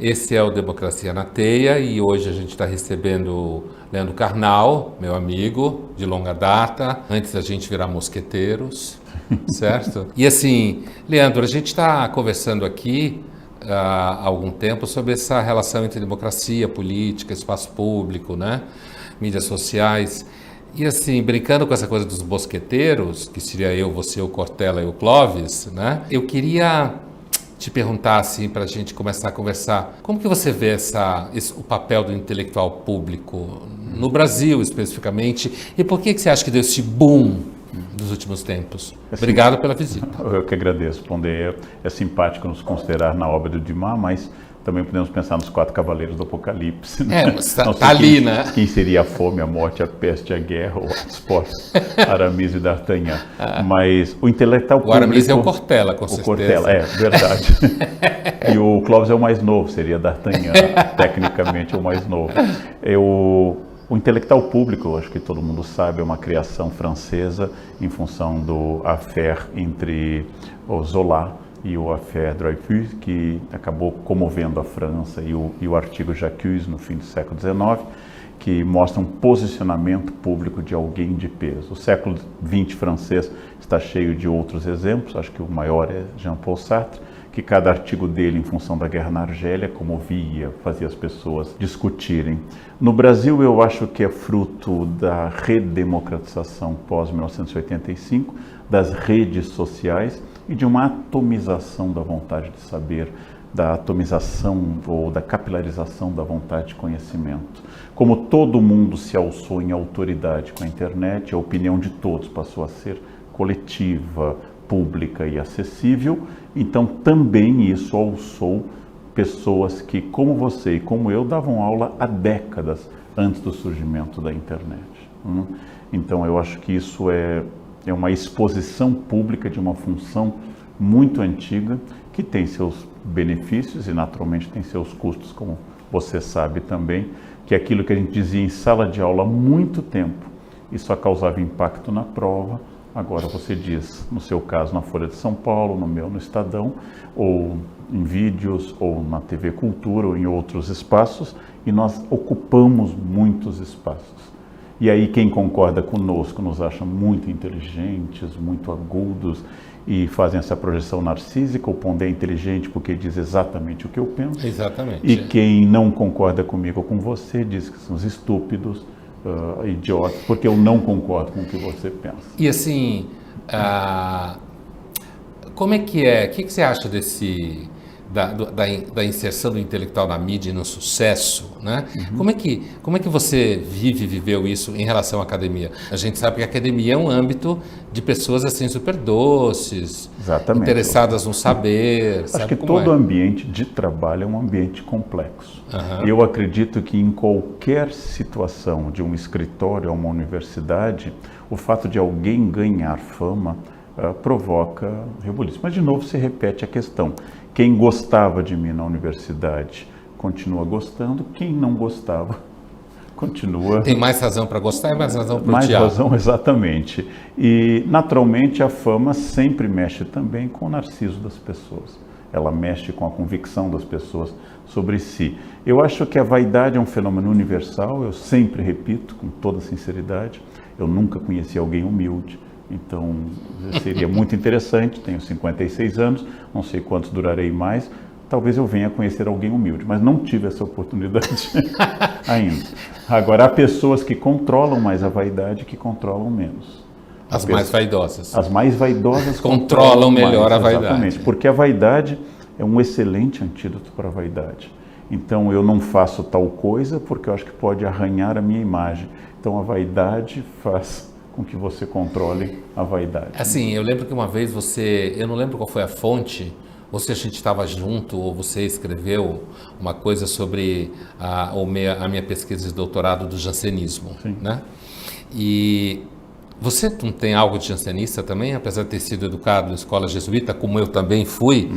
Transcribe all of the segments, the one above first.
Esse é o Democracia na Teia e hoje a gente está recebendo Leandro Carnal, meu amigo de longa data, antes da gente virar mosqueteiros, certo? E assim, Leandro, a gente está conversando aqui há algum tempo sobre essa relação entre democracia, política, espaço público, né? Mídias sociais. E assim, brincando com essa coisa dos mosqueteiros, que seria eu, você, o Cortella e o Clóvis, né? Eu queria te perguntar, assim, para a gente começar a conversar, como que você vê o papel do intelectual público no Brasil, especificamente, e por que você acha que deu esse boom dos últimos tempos? Obrigado pela visita. Eu que agradeço, Pondé. É simpático nos considerar na obra do Dumas, mas também podemos pensar nos 4 cavaleiros do Apocalipse. Né? Mas tá ali, né? Quem seria a fome, a morte, a peste, a guerra, ou os postos, Aramis e D'Artagnan. Mas o intelectual público... O Aramis é o Cortella, com certeza. O Cortella, é verdade. E o Clóvis é o mais novo, seria D'Artagnan, tecnicamente o mais novo. O intelectual público, acho que todo mundo sabe, é uma criação francesa em função do affaire entre o Zola e o affaire Dreyfus, que acabou comovendo a França, e o artigo J'accuse, no fim do século XIX, que mostra um posicionamento público de alguém de peso. O século XX francês está cheio de outros exemplos, acho que o maior é Jean-Paul Sartre, que cada artigo dele, em função da guerra na Argélia, comovia, fazia as pessoas discutirem. No Brasil, eu acho que é fruto da redemocratização pós-1985, das redes sociais e de uma atomização da vontade de saber, da atomização ou da capilarização da vontade de conhecimento. Como todo mundo se alçou em autoridade com a internet, a opinião de todos passou a ser coletiva, pública e acessível, então também isso alçou pessoas que, como você e como eu, davam aula há décadas antes do surgimento da internet. Então eu acho que isso é uma exposição pública de uma função muito antiga, que tem seus benefícios e naturalmente tem seus custos, como você sabe também, que é aquilo que a gente dizia em sala de aula há muito tempo, e só causava impacto na prova. Agora você diz, no seu caso, na Folha de São Paulo, no meu, no Estadão, ou em vídeos, ou na TV Cultura, ou em outros espaços, e nós ocupamos muitos espaços. E aí quem concorda conosco nos acha muito inteligentes, muito agudos, e fazem essa projeção narcísica. O Pondé é inteligente porque diz exatamente o que eu penso. Exatamente. E quem não concorda comigo ou com você diz que são estúpidos, idiotas, porque eu não concordo com o que você pensa. E assim, como é que é? O que você acha da inserção do intelectual na mídia e no sucesso, né? Como é que você viveu isso em relação à academia? A gente sabe que a academia é um âmbito de pessoas assim super doces, exatamente, interessadas no saber. Acho que todo ambiente de trabalho é um ambiente complexo. Eu acredito que em qualquer situação, de um escritório a uma universidade, o fato de alguém ganhar fama provoca rebuliço. Mas de novo se repete a questão. Quem gostava de mim na universidade continua gostando, quem não gostava continua... Tem mais razão para gostar e mais razão para odiar. Mais razão, exatamente. E naturalmente a fama sempre mexe também com o narciso das pessoas. Ela mexe com a convicção das pessoas sobre si. Eu acho que a vaidade é um fenômeno universal, eu sempre repito com toda sinceridade, eu nunca conheci alguém humilde. Então, seria muito interessante, tenho 56 anos, não sei quantos durarei mais, talvez eu venha conhecer alguém humilde, mas não tive essa oportunidade ainda. Agora, há pessoas que controlam mais a vaidade que controlam menos. As mais vaidosas. As mais vaidosas controlam melhor a vaidade. Exatamente, porque a vaidade é um excelente antídoto para a vaidade. Então, eu não faço tal coisa porque eu acho que pode arranhar a minha imagem. Então, a vaidade faz com que você controle a vaidade. Assim, eu lembro que uma vez eu não lembro qual foi a fonte, ou se a gente estava junto, ou você escreveu uma coisa sobre a minha pesquisa de doutorado do jansenismo, né? E Você não tem algo de jansenista também, apesar de ter sido educado em escola jesuíta, como eu também fui,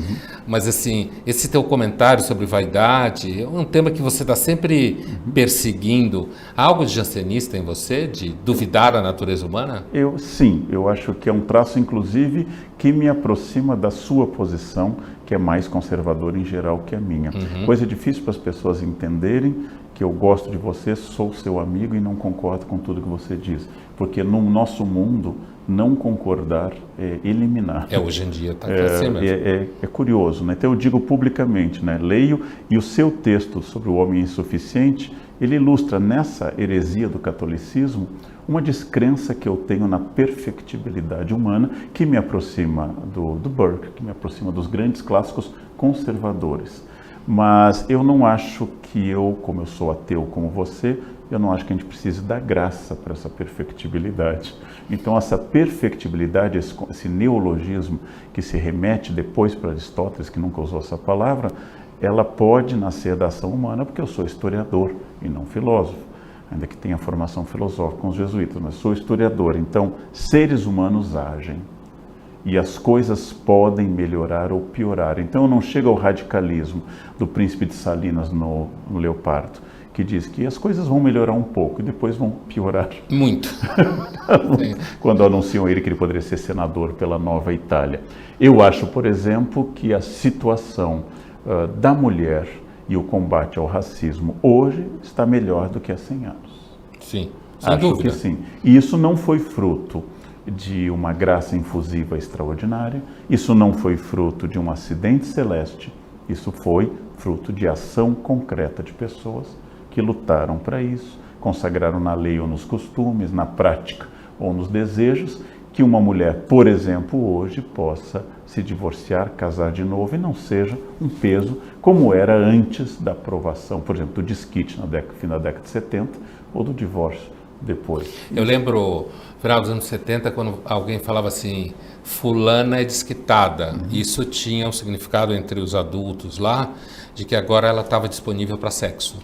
mas assim, esse teu comentário sobre vaidade é um tema que você está sempre perseguindo. Há algo de jansenista em você, de duvidar da natureza humana? Sim, eu acho que é um traço, inclusive, que me aproxima da sua posição, que é mais conservadora em geral que a minha. Coisa difícil para as pessoas entenderem que eu gosto de você, sou seu amigo e não concordo com tudo que você diz. Porque no nosso mundo, não concordar é eliminar. Hoje em dia está assim mesmo. É curioso, né? Então eu digo publicamente, né? Leio, e o seu texto sobre o homem insuficiente, ele ilustra nessa heresia do catolicismo uma descrença que eu tenho na perfectibilidade humana, que me aproxima do Burke, que me aproxima dos grandes clássicos conservadores. Mas eu não acho que como eu sou ateu como você, eu não acho que a gente precise dar graça para essa perfectibilidade. Então essa perfectibilidade, esse neologismo que se remete depois para Aristóteles, que nunca usou essa palavra, ela pode nascer da ação humana, porque eu sou historiador e não filósofo, ainda que tenha formação filosófica com os jesuítas, mas sou historiador. Então, seres humanos agem e as coisas podem melhorar ou piorar. Então, não chega ao radicalismo do príncipe de Salinas no Leopardo, que diz que as coisas vão melhorar um pouco e depois vão piorar. Muito. Quando anunciam ele que ele poderia ser senador pela Nova Itália. Eu acho, por exemplo, que a situação da mulher e o combate ao racismo hoje está melhor do que há 100 anos. Sim, sem Acho dúvida. que sim. E isso não foi fruto de uma graça infusiva extraordinária, isso não foi fruto de um acidente celeste, isso foi fruto de ação concreta de pessoas que lutaram para isso, consagraram na lei ou nos costumes, na prática ou nos desejos, que uma mulher, por exemplo, hoje possa se divorciar, casar de novo e não seja um peso como era antes da aprovação, por exemplo, do desquite no fim da década de 70 ou do divórcio depois. Eu lembro, no final dos anos 70, quando alguém falava assim, fulana é desquitada. Isso tinha um significado entre os adultos lá, de que agora ela estava disponível para sexo.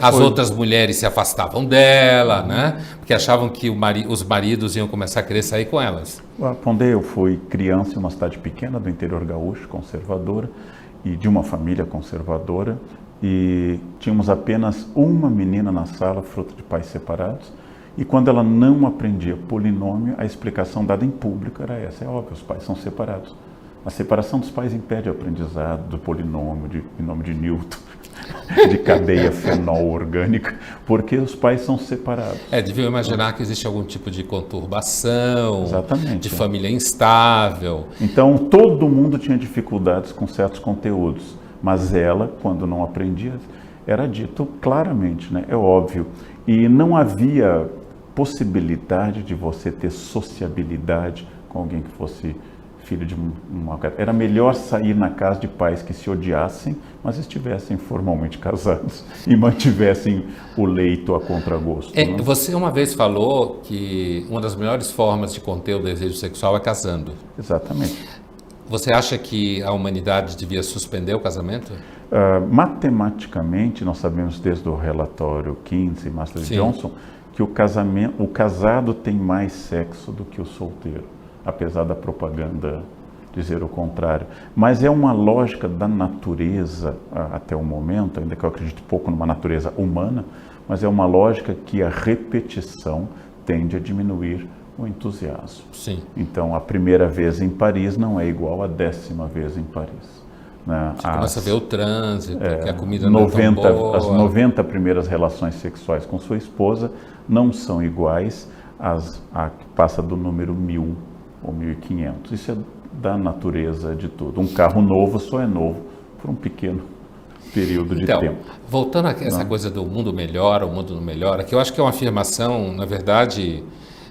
As outras mulheres se afastavam dela, né? Porque achavam que os maridos iam começar a querer sair com elas. Quando eu fui criança em uma cidade pequena do interior gaúcho, conservadora, e de uma família conservadora, e tínhamos apenas uma menina na sala, fruto de pais separados, e quando ela não aprendia polinômio, a explicação dada em público era essa: é óbvio, os pais são separados. A separação dos pais impede o aprendizado do polinômio, em nome de Newton, de cadeia fenol orgânica, porque os pais são separados. Deviam imaginar que existe algum tipo de conturbação, Exatamente, de família instável. Então, todo mundo tinha dificuldades com certos conteúdos, mas ela, quando não aprendia, era dito claramente, né? É óbvio. E não havia possibilidade de você ter sociabilidade com alguém que fosse filho de uma... Era melhor sair na casa de pais que se odiassem, mas estivessem formalmente casados e mantivessem o leito a contragosto. Né? Você uma vez falou que uma das melhores formas de conter o desejo sexual é casando. Exatamente. Você acha que a humanidade devia suspender o casamento? Matematicamente, nós sabemos desde o relatório Kinsey e Master Johnson que o casado tem mais sexo do que o solteiro, apesar da propaganda dizer o contrário. Mas é uma lógica da natureza até o momento, ainda que eu acredite pouco numa natureza humana, mas é uma lógica que a repetição tende a diminuir o entusiasmo. Sim. Então, a primeira vez em Paris não é igual à 10ª vez em Paris. Né? Você começa a ver o trânsito, que a comida não é tão boa. As 90 primeiras relações sexuais com sua esposa não são iguais à que passa do número 1000 ou 1500. Isso é da natureza de tudo. Um carro novo só é novo por um pequeno período de tempo. Voltando a essa coisa do mundo melhora, o mundo não melhora, que eu acho que é uma afirmação, na verdade,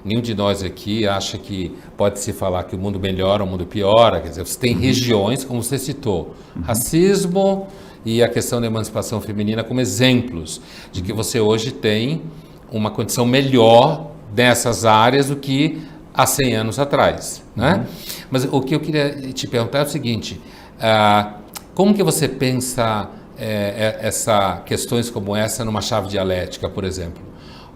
nenhum de nós aqui acha que pode-se falar que o mundo melhora, o mundo piora. Quer dizer, você tem regiões, como você citou, racismo e a questão da emancipação feminina como exemplos de que você hoje tem uma condição melhor nessas áreas do que há 100 anos atrás, né? Mas o que eu queria te perguntar é o seguinte: como que você pensa questões como essa numa chave dialética, por exemplo?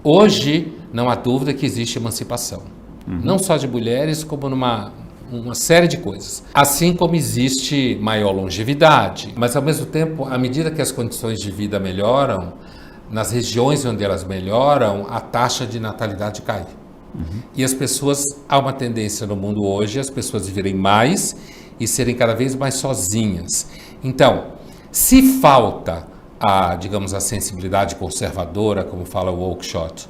Hoje, não há dúvida que existe emancipação. Não só de mulheres, como uma série de coisas. Assim como existe maior longevidade. Mas, ao mesmo tempo, à medida que as condições de vida melhoram, nas regiões onde elas melhoram, a taxa de natalidade cai. E as pessoas, há uma tendência no mundo hoje, as pessoas viverem mais e serem cada vez mais sozinhas. Então, se falta digamos, a sensibilidade conservadora, como fala o Oakeshott,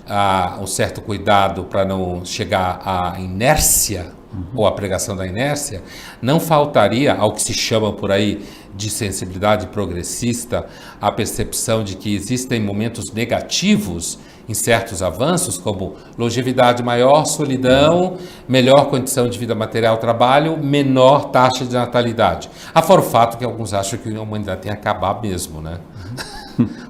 um certo cuidado para não chegar à inércia, ou à pregação da inércia, não faltaria, ao que se chama por aí de sensibilidade progressista, a percepção de que existem momentos negativos em certos avanços, como longevidade maior, solidão, melhor condição de vida material, trabalho, menor taxa de natalidade. Afora o fato que alguns acham que a humanidade tem que acabar mesmo, né?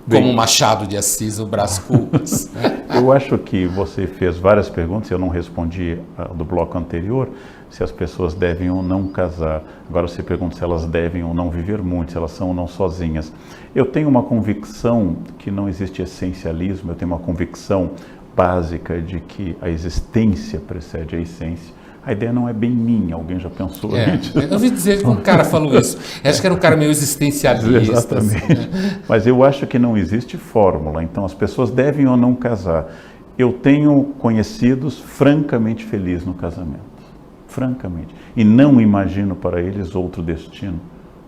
Como Machado de Assis, o Brás Cubas. Eu acho que você fez várias perguntas, eu não respondi do bloco anterior, se as pessoas devem ou não casar. Agora você pergunta se elas devem ou não viver muito, se elas são ou não sozinhas. Eu tenho uma convicção que não existe essencialismo, eu tenho uma convicção básica de que a existência precede a essência. A ideia não é bem minha, alguém já pensou nisso? Eu ouvi dizer que um cara falou isso. Eu acho que era um cara meio existencialista. Exatamente. Assim, né? Mas eu acho que não existe fórmula, então as pessoas devem ou não casar. Eu tenho conhecidos francamente felizes no casamento, francamente. E não imagino para eles outro destino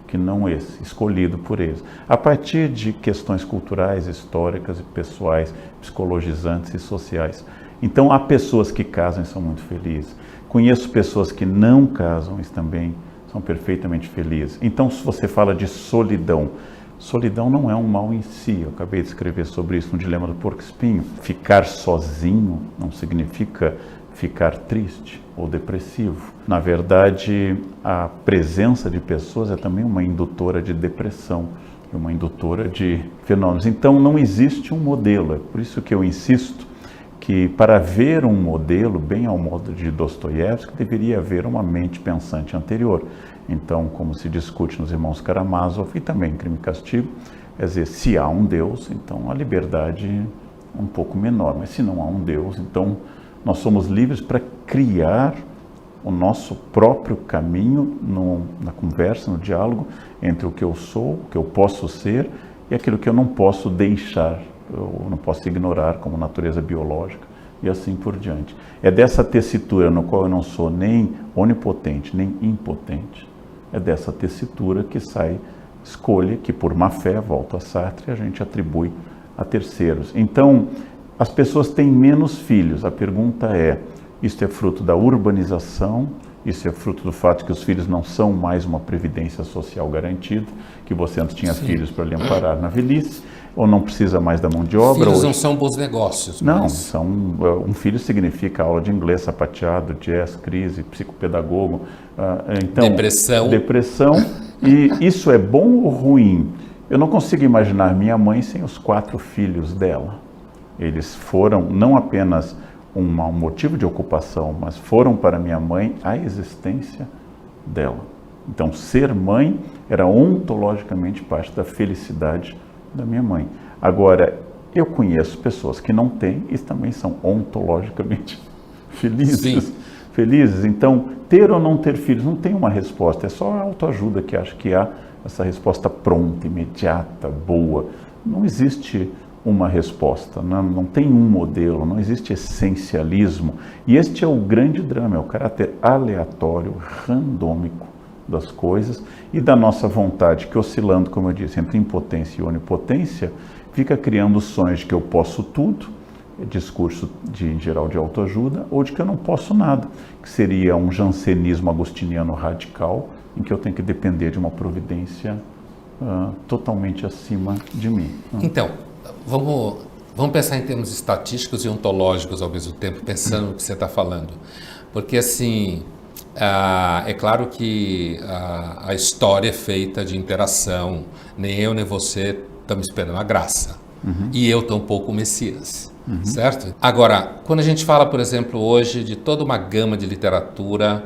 que não esse, escolhido por eles. A partir de questões culturais, históricas e pessoais, psicologizantes e sociais. Então há pessoas que casam e são muito felizes. Conheço pessoas que não casam e também são perfeitamente felizes. Então, se você fala de solidão, solidão não é um mal em si. Eu acabei de escrever sobre isso no Dilema do Porco-Espinho. Ficar sozinho não significa ficar triste ou depressivo. Na verdade, a presença de pessoas é também uma indutora de depressão, uma indutora de fenômenos. Então, não existe um modelo. É por isso que eu insisto que para haver um modelo, bem ao modo de Dostoiévski, deveria haver uma mente pensante anterior. Então, como se discute nos Irmãos Karamazov e também em Crime e Castigo, quer dizer, se há um Deus, então a liberdade é um pouco menor, mas se não há um Deus, então nós somos livres para criar o nosso próprio caminho na conversa, no diálogo entre o que eu sou, o que eu posso ser e aquilo que eu não posso deixar, eu não posso ignorar como natureza biológica e assim por diante. É dessa tessitura no qual eu não sou nem onipotente, nem impotente. É dessa tessitura que sai escolha que por má fé, volto a Sartre, a gente atribui a terceiros. Então, as pessoas têm menos filhos. A pergunta é, isso é fruto da urbanização? Isso é fruto do fato que os filhos não são mais uma previdência social garantida, que você antes tinha filhos para lhe amparar na velhice, ou não precisa mais da mão de obra. Filhos hoje não são bons negócios. Não, mas... um filho significa aula de inglês, sapateado, jazz, crise, psicopedagogo, então, depressão. E isso é bom ou ruim? Eu não consigo imaginar minha mãe sem os 4 filhos dela. Eles foram não apenas um motivo de ocupação, mas foram para minha mãe a existência dela. Então, ser mãe era ontologicamente parte da felicidade da minha mãe. Agora, eu conheço pessoas que não têm e também são ontologicamente felizes. Sim. Felizes. Então, ter ou não ter filhos não tem uma resposta, é só a autoajuda que acha que há essa resposta pronta, imediata, boa. Não existe uma resposta, não tem um modelo, não existe essencialismo. E este é o grande drama, é o caráter aleatório, randômico das coisas e da nossa vontade, que oscilando, como eu disse, entre impotência e onipotência, fica criando sonhos de que eu posso tudo, discurso em geral de autoajuda, ou de que eu não posso nada, que seria um jansenismo agostiniano radical, em que eu tenho que depender de uma providência totalmente acima de mim. Então, vamos pensar em termos estatísticos e ontológicos ao mesmo tempo, pensando no que você está falando. Porque, assim, é claro que a história é feita de interação. Nem eu nem você estamos esperando a graça. E eu tampouco o Messias. Certo? Agora, quando a gente fala, por exemplo, hoje de toda uma gama de literatura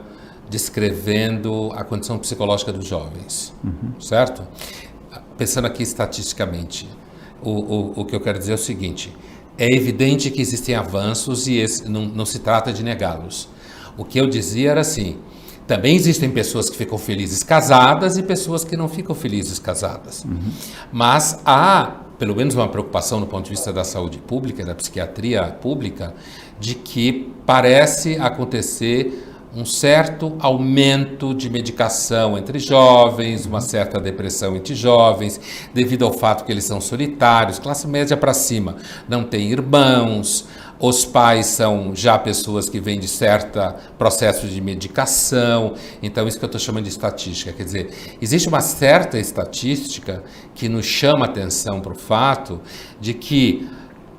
descrevendo a condição psicológica dos jovens, certo? Pensando aqui estatisticamente, o que eu quero dizer é o seguinte, É evidente que existem avanços e não se trata de negá-los. O que eu dizia era assim, também existem pessoas que ficam felizes casadas e pessoas que não ficam felizes casadas. Mas há, pelo menos, uma preocupação do ponto de vista da saúde pública, da psiquiatria pública, de que parece acontecer um certo aumento de medicação entre jovens, uma certa depressão entre jovens, devido ao fato que eles são solitários, classe média para cima, não tem irmãos, os pais são já pessoas que vêm de certo processo de medicação, então isso que eu estou chamando de estatística, quer dizer, existe uma certa estatística que nos chama atenção para o fato de que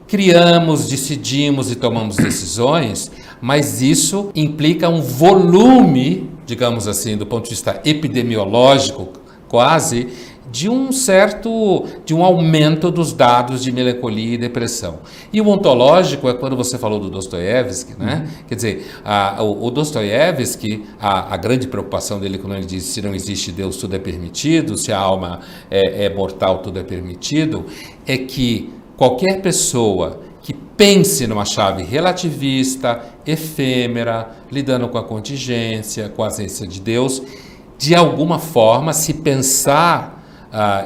criamos, decidimos e tomamos decisões, mas isso implica um volume, digamos assim, do ponto de vista epidemiológico, quase, de um aumento dos dados de melancolia e depressão. E o ontológico é quando você falou do Dostoiévski, né? Quer dizer, o Dostoiévski, a grande preocupação dele quando ele diz se não existe Deus, tudo é permitido, se a alma é mortal, tudo é permitido, é que qualquer pessoa que pense numa chave relativista, efêmera, lidando com a contingência, com a ausência de Deus, de alguma forma, se pensar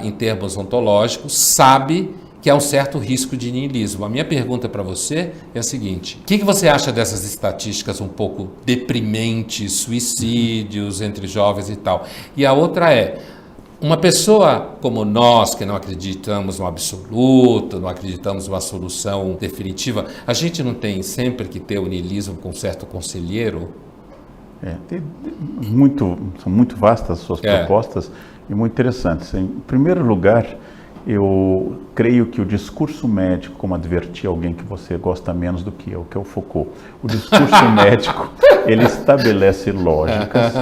em termos ontológicos, sabe que há um certo risco de niilismo. A minha pergunta para você é a seguinte: o que você acha dessas estatísticas um pouco deprimentes, suicídios entre jovens e tal? E a outra é, uma pessoa como nós, que não acreditamos no absoluto, não acreditamos numa solução definitiva, a gente não tem sempre que ter o niilismo com um certo conselheiro? São muito vastas as suas propostas e muito interessantes. Em primeiro lugar, eu creio que o discurso médico, como advertir alguém que você gosta menos do que é o Foucault, o discurso médico, ele estabelece lógicas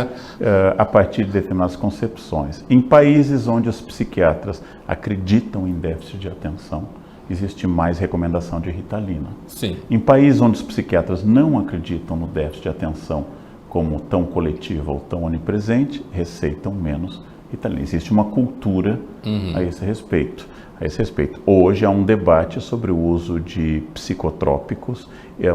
a partir de determinadas concepções. Em países onde os psiquiatras acreditam em déficit de atenção, existe mais recomendação de Ritalina. Sim. Em países onde os psiquiatras não acreditam no déficit de atenção como tão coletivo ou tão onipresente, receitam menos Ritalina. Existe uma cultura a esse respeito. Hoje há um debate sobre o uso de psicotrópicos,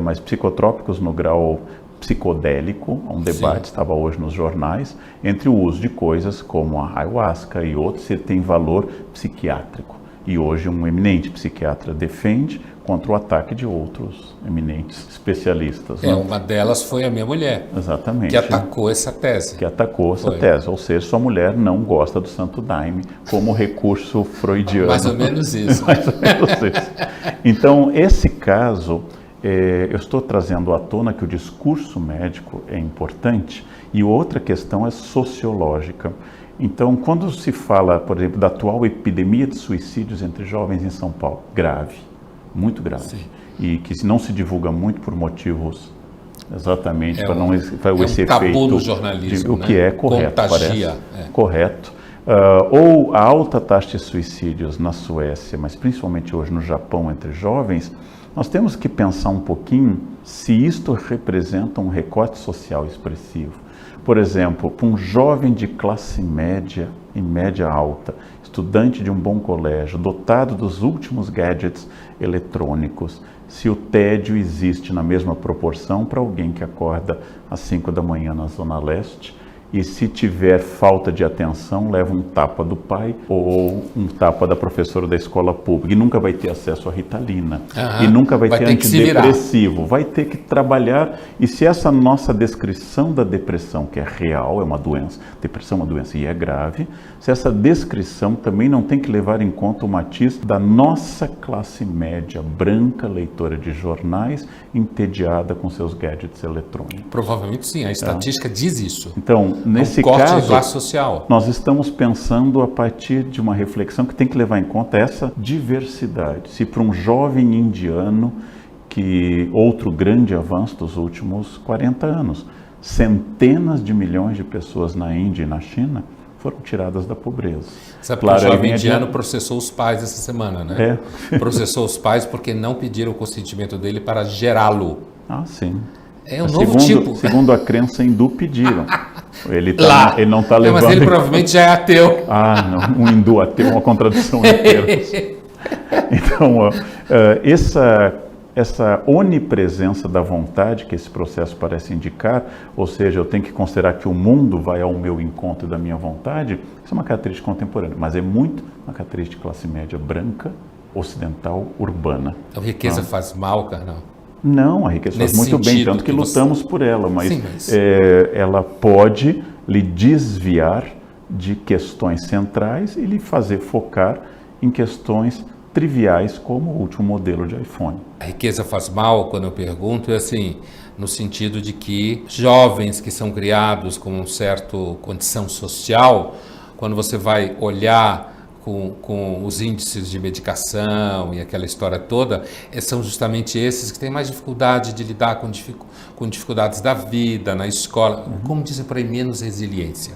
mas psicotrópicos no grau psicodélico, há um debate, estava hoje nos jornais, entre o uso de coisas como a ayahuasca e outros, que tem valor psiquiátrico. E hoje um eminente psiquiatra defende contra o ataque de outros eminentes especialistas. Né? Uma delas foi a minha mulher. Exatamente. Que atacou essa tese. Ou seja, sua mulher não gosta do Santo Daime como recurso freudiano. Mais ou menos isso. Mais ou menos isso. Então, esse caso, eu estou trazendo à tona que o discurso médico é importante e outra questão é sociológica. Então, quando se fala, por exemplo, da atual epidemia de suicídios entre jovens em São Paulo, grave, muito grave, sim, e que não se divulga muito por motivos exatamente para não esse efeito tabu do jornalismo, o que é correto, contagia, parece correto. Ou a alta taxa de suicídios na Suécia, mas principalmente hoje no Japão entre jovens, nós temos que pensar um pouquinho se isto representa um recorte social expressivo. Por exemplo, para um jovem de classe média e média alta, estudante de um bom colégio, dotado dos últimos gadgets eletrônicos, se o tédio existe na mesma proporção para alguém que acorda às 5 da manhã na Zona Leste, e se tiver falta de atenção, leva um tapa do pai ou um tapa da professora da escola pública e nunca vai ter acesso à Ritalina e nunca vai ter antidepressivo, vai ter que trabalhar. E se essa nossa descrição da depressão, que é real, é uma doença, depressão é uma doença e é grave, se essa descrição também não tem que levar em conta o matiz da nossa classe média branca, leitora de jornais, entediada com seus gadgets eletrônicos. Provavelmente sim, a estatística diz isso. Então, nesse caso, classe social. Nós estamos pensando a partir de uma reflexão que tem que levar em conta essa diversidade. Se para um jovem indiano, que outro grande avanço dos últimos 40 anos, centenas de milhões de pessoas na Índia e na China foram tiradas da pobreza. Sabe que o jovem indiano processou os pais essa semana, né? Processou os pais porque não pediram o consentimento dele para gerá-lo. Ah, sim. É um novo tipo. Segundo a crença hindu, pediram. Ele não está levando... Mas ele provavelmente já é ateu. Ah, não. Um hindu ateu é uma contradição em termos. Então, essa onipresença da vontade que esse processo parece indicar, ou seja, eu tenho que considerar que o mundo vai ao meu encontro da minha vontade, isso é uma característica contemporânea, mas é muito uma característica de classe média branca, ocidental, urbana. A riqueza faz mal, Karnal? Não, a riqueza faz muito bem, tanto que lutamos por ela, mas, sim, mas... ela pode lhe desviar de questões centrais e lhe fazer focar em questões triviais, como o último modelo de iPhone. A riqueza faz mal, quando eu pergunto, é assim, no sentido de que jovens que são criados com uma certa condição social, quando você vai olhar com os índices de medicação e aquela história toda, são justamente esses que têm mais dificuldade de lidar com dificuldades da vida, na escola, como dizem por aí, menos resiliência.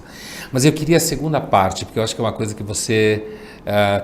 Mas eu queria a segunda parte, porque eu acho que é uma coisa que você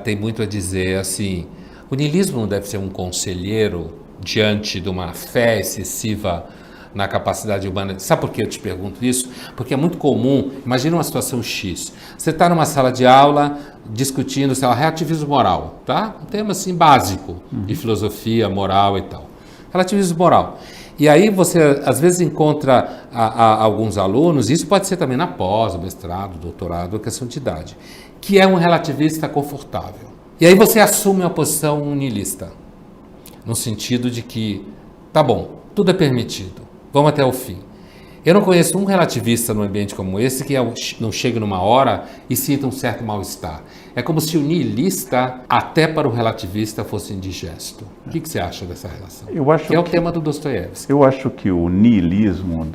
tem muito a dizer, assim, o niilismo não deve ser um conselheiro diante de uma fé excessiva na capacidade humana. Sabe por que eu te pergunto isso? Porque é muito comum, imagina uma situação X, você está numa sala de aula discutindo, sei lá, relativismo moral, tá? Um tema assim básico de filosofia, moral e tal. Relativismo moral. E aí você às vezes encontra alguns alunos, isso pode ser também na pós, mestrado, doutorado, questão de idade, que é um relativista confortável. E aí você assume uma posição niilista, no sentido de que, tá bom, tudo é permitido, vamos até o fim. Eu não conheço um relativista num ambiente como esse que não chega numa hora e sinta um certo mal-estar. É como se o niilista, até para o relativista, fosse indigesto. O que você acha dessa relação? Eu acho que é o tema do Dostoiévski. Eu acho que o niilismo,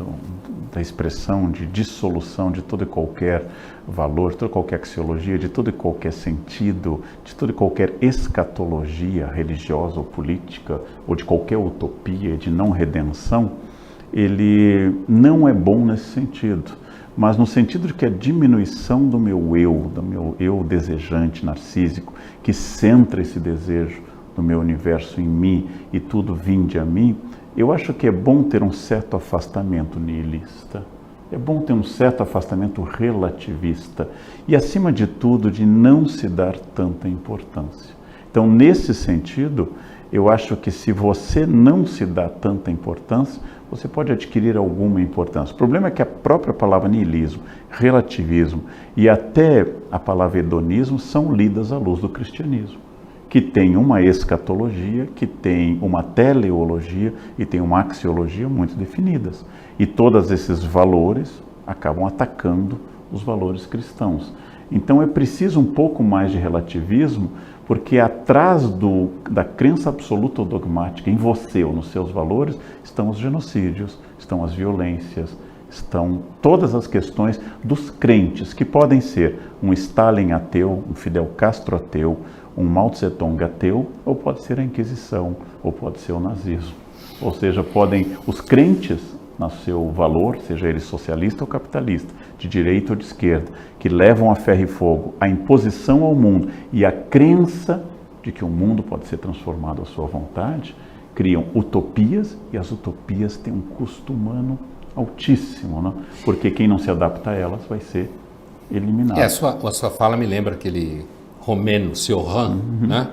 da expressão de dissolução de todo e qualquer valor, de toda qualquer axiologia, de todo e qualquer sentido, de toda e qualquer escatologia religiosa ou política, ou de qualquer utopia de não redenção, ele não é bom nesse sentido, mas no sentido de que a diminuição do meu eu desejante, narcísico, que centra esse desejo do meu universo em mim e tudo vinde a mim, eu acho que é bom ter um certo afastamento niilista, é bom ter um certo afastamento relativista e, acima de tudo, de não se dar tanta importância. Então, nesse sentido, eu acho que se você não se dá tanta importância, você pode adquirir alguma importância. O problema é que a própria palavra niilismo, relativismo e até a palavra hedonismo são lidas à luz do cristianismo, que tem uma escatologia, que tem uma teleologia e tem uma axiologia muito definidas. E todos esses valores acabam atacando os valores cristãos. Então é preciso um pouco mais de relativismo, porque atrás da crença absoluta ou dogmática em você ou nos seus valores estão os genocídios, estão as violências, estão todas as questões dos crentes, que podem ser um Stalin ateu, um Fidel Castro ateu, um Mao Tse-tung ateu, ou pode ser a Inquisição, ou pode ser o nazismo. Ou seja, podem os crentes, no seu valor, seja ele socialista ou capitalista, de direita ou de esquerda, que levam a ferro e fogo a imposição ao mundo e a crença de que o mundo pode ser transformado à sua vontade, criam utopias, e as utopias têm um custo humano altíssimo, né? Porque quem não se adapta a elas vai ser eliminado. A sua fala me lembra aquele romeno, Cioran, né?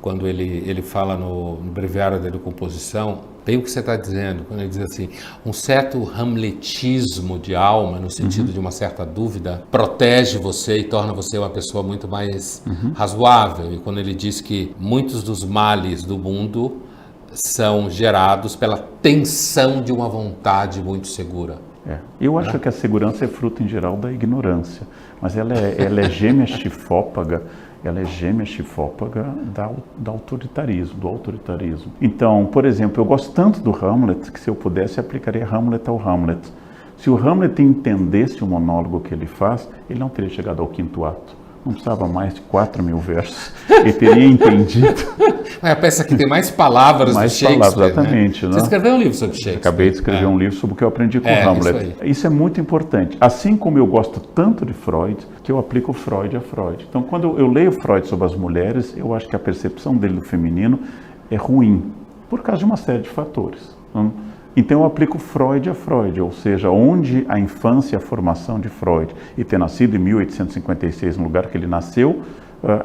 Quando ele fala no Breviário da Decomposição, bem o que você está dizendo, quando ele diz assim, um certo hamletismo de alma, no sentido de uma certa dúvida, protege você e torna você uma pessoa muito mais razoável. E quando ele diz que muitos dos males do mundo são gerados pela tensão de uma vontade muito segura. Eu acho que a segurança é fruto, em geral, da ignorância, mas ela é gêmea chifópaga. Ela é gêmea chifópaga do autoritarismo. Então, por exemplo, eu gosto tanto do Hamlet que, se eu pudesse, aplicaria Hamlet ao Hamlet. Se o Hamlet entendesse o monólogo que ele faz, ele não teria chegado ao quinto ato. Não precisava mais de 4.000 versos. Ele teria entendido. É a peça que tem mais palavras do Shakespeare. Mais palavras, exatamente. Né? Você escreveu um livro sobre Shakespeare. Acabei de escrever um livro sobre o que eu aprendi com Hamlet. Isso é muito importante. Assim como eu gosto tanto de Freud, que eu aplico Freud a Freud. Então, quando eu leio Freud sobre as mulheres, eu acho que a percepção dele do feminino é ruim, por causa de uma série de fatores. Então eu aplico Freud a Freud, ou seja, onde a infância e a formação de Freud, e ter nascido em 1856 no lugar que ele nasceu,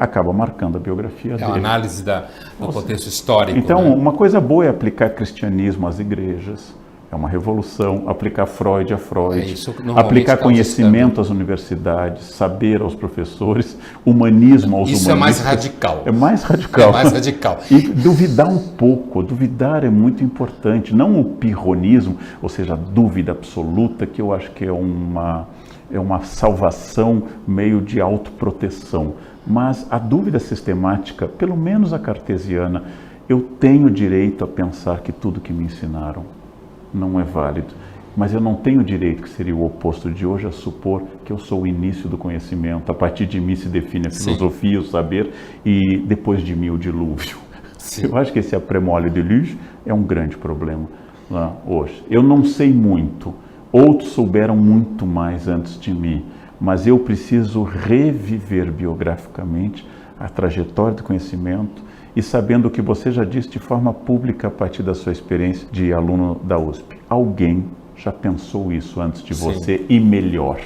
acaba marcando a biografia dele. É uma análise do contexto histórico. Então, né? uma coisa boa é aplicar cristianismo às igrejas, é uma revolução, aplicar Freud a Freud, aplicar conhecimento às universidades, saber aos professores, humanismo aos humanistas. Isso é mais radical. É mais radical. É mais radical. E duvidar um pouco, duvidar é muito importante, não o pirronismo, ou seja, a dúvida absoluta, que eu acho que é uma salvação meio de autoproteção. Mas a dúvida sistemática, pelo menos a cartesiana, eu tenho direito a pensar que tudo que me ensinaram não é válido, mas eu não tenho direito, que seria o oposto de hoje, a supor que eu sou o início do conhecimento, a partir de mim se define a filosofia, o saber, e depois de mim o dilúvio. Sim. Eu acho que esse après-moi déluge é um grande problema lá hoje. Eu não sei muito, outros souberam muito mais antes de mim, mas eu preciso reviver biograficamente a trajetória do conhecimento, e sabendo o que você já disse de forma pública a partir da sua experiência de aluno da USP. Alguém já pensou isso antes de você e melhor.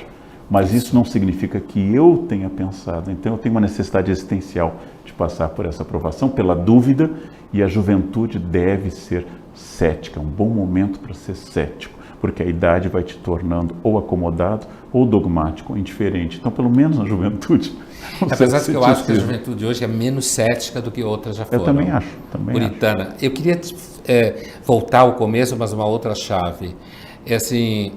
Mas isso não significa que eu tenha pensado. Então eu tenho uma necessidade existencial de passar por essa aprovação, pela dúvida, e a juventude deve ser cética. É um bom momento para ser cético, porque a idade vai te tornando ou acomodado, ou dogmático, ou indiferente. Então, pelo menos na juventude... Apesar de que eu acho que a juventude hoje é menos cética do que outras já foram. Eu também acho. Puritana. Acho. Eu queria voltar ao começo, mas uma outra chave. É assim,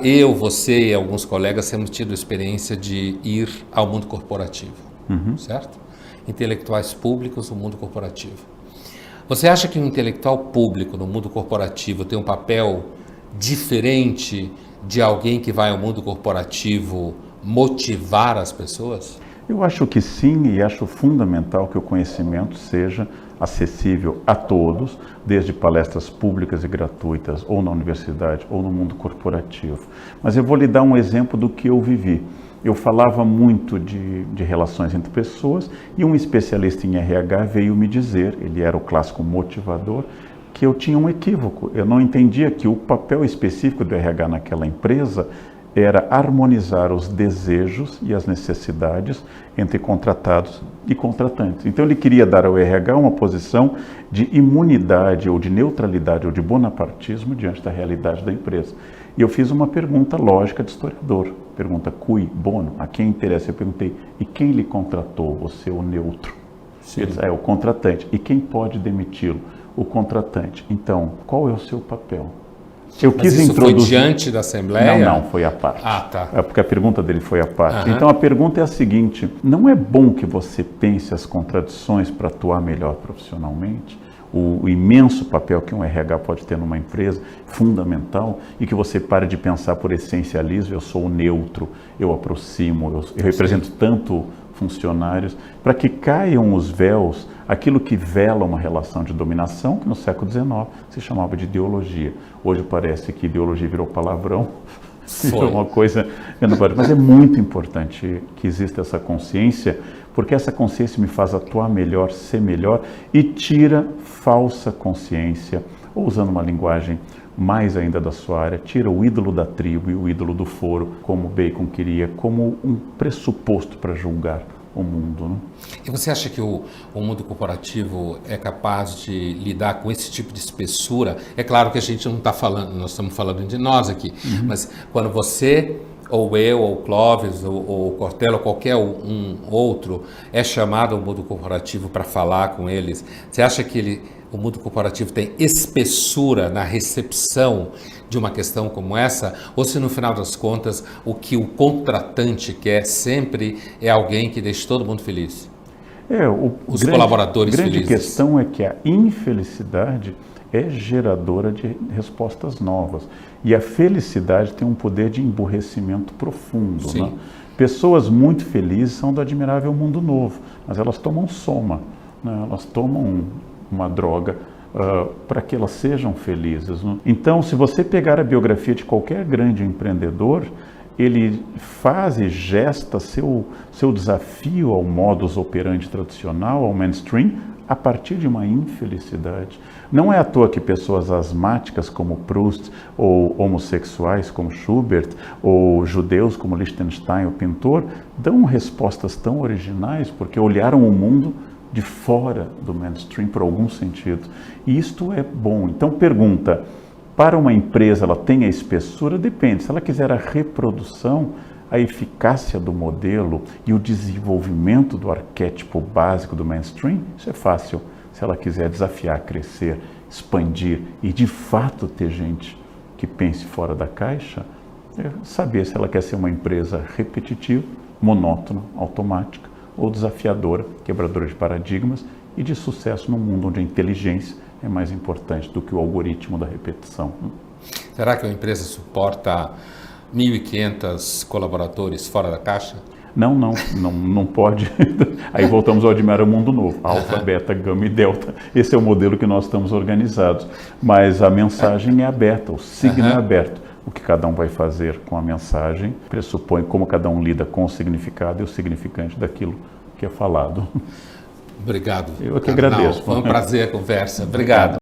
eu, você e alguns colegas temos tido a experiência de ir ao mundo corporativo, certo? Intelectuais públicos no mundo corporativo. Você acha que um intelectual público no mundo corporativo tem um papel diferente de alguém que vai ao mundo corporativo motivar as pessoas? Eu acho que sim, e acho fundamental que o conhecimento seja acessível a todos, desde palestras públicas e gratuitas, ou na universidade, ou no mundo corporativo. Mas eu vou lhe dar um exemplo do que eu vivi. Eu falava muito de relações entre pessoas, e um especialista em RH veio me dizer, ele era o clássico motivador, que eu tinha um equívoco. Eu não entendia que o papel específico do RH naquela empresa era harmonizar os desejos e as necessidades entre contratados e contratantes. Então ele queria dar ao RH uma posição de imunidade ou de neutralidade ou de bonapartismo diante da realidade da empresa. E eu fiz uma pergunta lógica de historiador, pergunta cui bono, a quem interessa? Eu perguntei, e quem lhe contratou, você o neutro? Ele disse, o contratante. E quem pode demiti-lo? O contratante. Então, qual é o seu papel? Eu quis introduzir... foi diante da Assembleia? Não, foi à parte. Tá. É porque a pergunta dele foi à parte. Então a pergunta é a seguinte, não é bom que você pense as contradições para atuar melhor profissionalmente? O imenso papel que um RH pode ter numa empresa, fundamental, e que você pare de pensar por essencialismo, eu sou o neutro, eu aproximo, eu represento tanto funcionários, para que caiam os véus, aquilo que vela uma relação de dominação, que no século XIX se chamava de ideologia. Hoje parece que ideologia virou palavrão, virou uma coisa... Mas é muito importante que exista essa consciência, porque essa consciência me faz atuar melhor, ser melhor, e tira falsa consciência, ou usando uma linguagem mais ainda da sua área, tira o ídolo da tribo e o ídolo do foro, como Bacon queria, como um pressuposto para julgar o mundo. Né? E você acha que o mundo corporativo é capaz de lidar com esse tipo de espessura? É claro que a gente não está falando, nós estamos falando de nós aqui, mas quando você, ou eu, ou Clóvis, ou Cortella, ou qualquer um outro, é chamado ao mundo corporativo para falar com eles, você acha que o mundo corporativo tem espessura na recepção de uma questão como essa? Ou se no final das contas o que o contratante quer sempre é alguém que deixe todo mundo feliz? Os colaboradores felizes. A grande questão é que a infelicidade é geradora de respostas novas. E a felicidade tem um poder de emburrecimento profundo. Né? Pessoas muito felizes são do admirável mundo novo, mas elas tomam soma, né? Elas tomam uma droga para que elas sejam felizes. Né? Então, se você pegar a biografia de qualquer grande empreendedor, ele faz e gesta seu desafio ao modus operandi tradicional, ao mainstream, a partir de uma infelicidade. Não é à toa que pessoas asmáticas como Proust, ou homossexuais como Schubert, ou judeus como Liechtenstein, o pintor, dão respostas tão originais porque olharam o mundo de fora do mainstream por algum sentido. E isto é bom. Então pergunta, para uma empresa ela tem a espessura? Depende. Se ela quiser a reprodução, a eficácia do modelo e o desenvolvimento do arquétipo básico do mainstream, isso é fácil. Se ela quiser desafiar, crescer, expandir e de fato ter gente que pense fora da caixa, é saber se ela quer ser uma empresa repetitiva, monótona, automática ou desafiadora, quebradora de paradigmas e de sucesso num mundo onde a inteligência é mais importante do que o algoritmo da repetição. Será que a empresa suporta 1.500 colaboradores fora da caixa? Não pode. Aí voltamos ao Admirar o Mundo Novo. Alfa, beta, gama e delta. Esse é o modelo que nós estamos organizados. Mas a mensagem é aberta, o signo é aberto. O que cada um vai fazer com a mensagem pressupõe como cada um lida com o significado e o significante daquilo que é falado. Obrigado. Eu que agradeço. Foi um prazer a conversa. Obrigado.